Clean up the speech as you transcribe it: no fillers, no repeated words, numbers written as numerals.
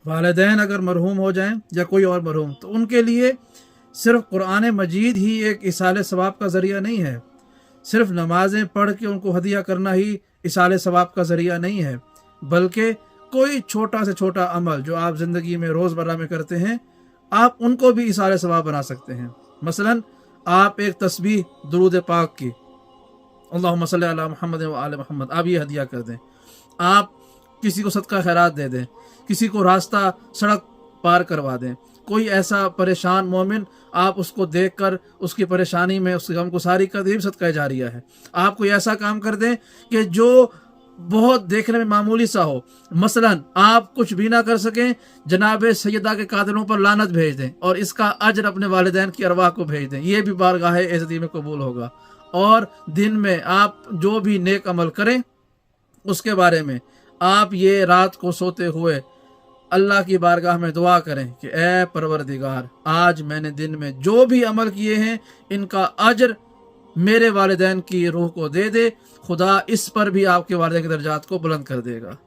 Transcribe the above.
वालिदैन अगर मरहूम हो जाएं या कोई और मरहूम, तो उनके लिए सिर्फ कुरान मजीद ही एक इसाले सवाब का ज़रिया नहीं है, सिर्फ नमाजें पढ़ के उनको हदिया करना ही इसाले सवाब का ज़रिया नहीं है, बल्कि कोई छोटा से छोटा अमल जो आप ज़िंदगी में रोज़मर्रा में करते हैं, आप उनको भी इसाले सवाब बना सकते हैं। मसलन आप एक तस्बीह दुरूद पाक की, अल्लाहुम्मा सल्ली अला मुहम्मद व आले मुहम्मद, आप ये हदिया कर दें। आप किसी को सदका खैरात दे दें, किसी को रास्ता सड़क पार करवा दें, कोई ऐसा परेशान मोमिन आप उसको देखकर उसकी परेशानी में उसके गम को सारी कर दें, सदका जारिया है। आप कोई ऐसा काम कर दें कि जो बहुत देखने में मामूली सा हो, मसलन आप कुछ भी ना कर सकें, जनाब सैयदा के कातिलों पर लानत भेज दें और इसका अजर अपने वालिदैन की अरवाह को भेज दें, ये भी बारगाह इज़्ज़ती में कबूल होगा। और दिन में आप जो भी नेक अमल करें उसके बारे में आप ये रात को सोते हुए अल्लाह की बारगाह में दुआ करें कि ए परवरदिगार, आज मैंने दिन में जो भी अमल किए हैं इनका अजर मेरे वालिदैन की रूह को दे दे, खुदा इस पर भी आपके वालिदैन के दर्जात को बुलंद कर देगा।